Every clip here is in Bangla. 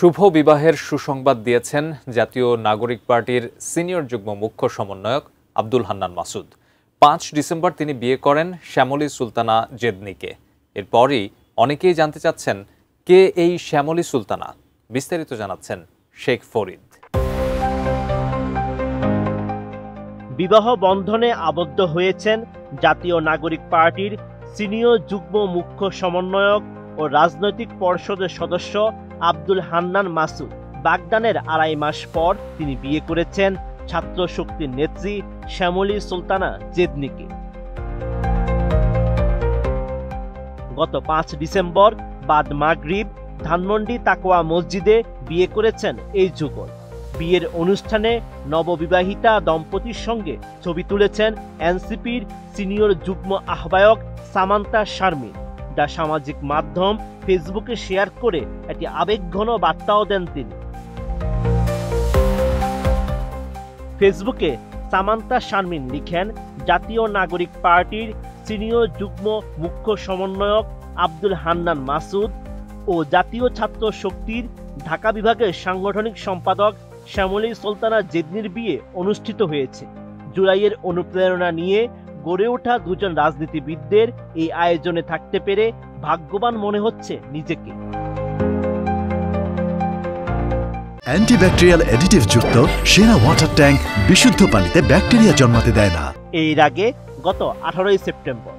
শুভ বিবাহের সুসংবাদ দিয়েছেন জাতীয় নাগরিক পার্টির সিনিয়র যুগ্ম মুখ্য সমন্বয়ক আব্দুল হান্নান মাসুদ। ৫ ডিসেম্বর তিনি বিয়ে করেন শ্যামলী সুলতানা জেদনিকে। এরপরই অনেকেই জানতে চাচ্ছেন কে এই শ্যামলী সুলতানা। বিস্তারিত জানাচ্ছেন শেখ ফরিদ। বিবাহ বন্ধনে আবদ্ধ হয়েছেন জাতীয় নাগরিক পার্টির সিনিয়র যুগ্ম মুখ্য সমন্বয়ক ও রাজনৈতিক পর্ষদের সদস্য আব্দুল হান্নান মাসুদ। বাগদানের ২.৫ মাস পর তিনি বিয়ে করেছেন ছাত্র শক্তির নেত্রী শ্যামলী সুলতানা জেদনিকে। গত ৫ ডিসেম্বর বাদ মাগরিব ধানমন্ডি তাকওয়া মসজিদে বিয়ে করেছেন এই যুগল। বিয়ের অনুষ্ঠানে নববিবাহিতা দম্পতির সঙ্গে ছবি তুলেছেন এনসিপির সিনিয়র যুগ্ম আহ্বায়ক সামান্তা শারমিন। যা সামাজিক মাধ্যম ফেসবুকে শেয়ার করে একটি আবেগঘন বার্তাও দেন তিনি। ফেসবুকে সামান্তা শারমিন লিখেন, জাতীয় নাগরিক পার্টির সিনিয়র যুগ্ম মুখ্য সমন্বয়ক আব্দুল হান্নান মাসুদ ও জাতীয় ছাত্র শক্তির ঢাকা বিভাগের সাংগঠনিক সম্পাদক শ্যামলী সুলতানা জেদনির বিয়ে অনুষ্ঠিত হয়েছে। জুলাইয়ের অনুপ্রেরণা নিয়ে গড়ে ওঠা দুজন রাজনীতিবিদদের এই আয়োজনে থাকতে পেরে ভাগ্যবান মনে হচ্ছে নিজেকে। অ্যান্টিব্যাকটেরিয়াল অ্যাডিটিভ যুক্ত সেরা ওয়াটার ট্যাঙ্ক বিশুদ্ধ পানিতে ব্যাকটেরিয়া জন্মাতে দেয় না। এর আগে গত 18 সেপ্টেম্বর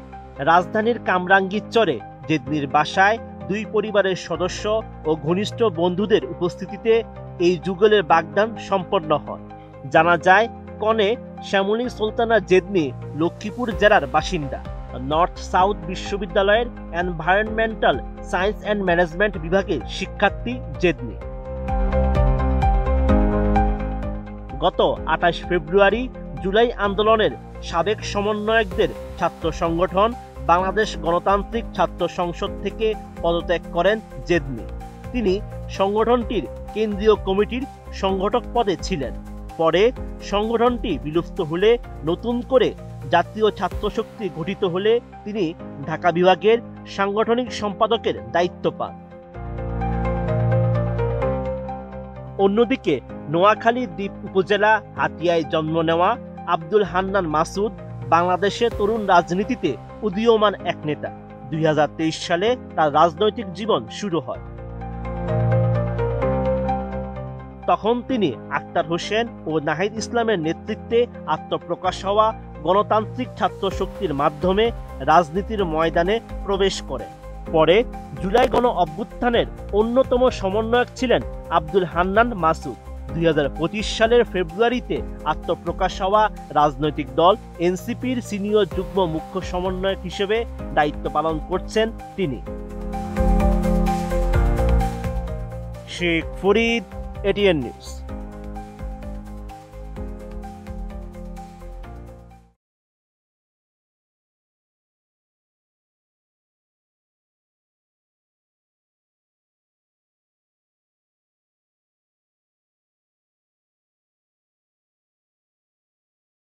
রাজধানীর কামরাঙ্গীর চরে জেদনির বাসায় দুই পরিবারের সদস্য ও ঘনিষ্ঠ বন্ধুদের উপস্থিতিতে এই যুগলের বাগদান সম্পন্ন হয়। জানা যায়, কনে শ্যামলী সুলতানা জেদনি লক্ষ্মীপুর জেলার বাসিন্দা। নর্থ সাউথ বিশ্ববিদ্যালয়ের এনভায়রনমেন্টাল সায়েন্স অ্যান্ড ম্যানেজমেন্ট বিভাগের শিক্ষার্থী জেদনি। গত ২৮ ফেব্রুয়ারি জুলাই আন্দোলনের সাবেক সমন্বয়কদের ছাত্র সংগঠন বাংলাদেশ গণতান্ত্রিক ছাত্র সংসদ থেকে পদত্যাগ করেন জেদনি। তিনি সংগঠনটির কেন্দ্রীয় কমিটির সংগঠক পদে ছিলেন। পরে সংগঠনটি বিলুপ্ত হলে নতুন করে জাতীয় ছাত্র শক্তি গঠিত হলে তিনি ঢাকা বিভাগের সাংগঠনিক সম্পাদকের দায়িত্ব পান। অন্যদিকে নোয়াখালী দ্বীপ উপজেলা হাতিয়ায় জন্ম নেওয়া আব্দুল হান্নান মাসুদ বাংলাদেশের তরুণ রাজনীতিতে উদীয়মান এক নেতা। ২০২৩ সালে তার রাজনৈতিক জীবন শুরু হয়। তখন তিনি আক্তার হোসেন ও নাহিদ ইসলামের নেতৃত্বে আত্মপ্রকাশ হওয়া গণতান্ত্রিক ছাত্র শক্তির মাধ্যমে রাজনীতির ময়দানে প্রবেশ করেন। পরে জুলাই গণ অভ্যুত্থানের অন্যতম সমন্বয়ক ছিলেন আব্দুল হান্নান মাসুদ। ২০২৫ সালের ফেব্রুয়ারিতে আত্মপ্রকাশ হওয়া রাজনৈতিক দল এনসিপির সিনিয়র যুগ্ম মুখ্য সমন্বয়ক হিসেবে দায়িত্ব পালন করছেন তিনি। Sheikh Farid, ATN news.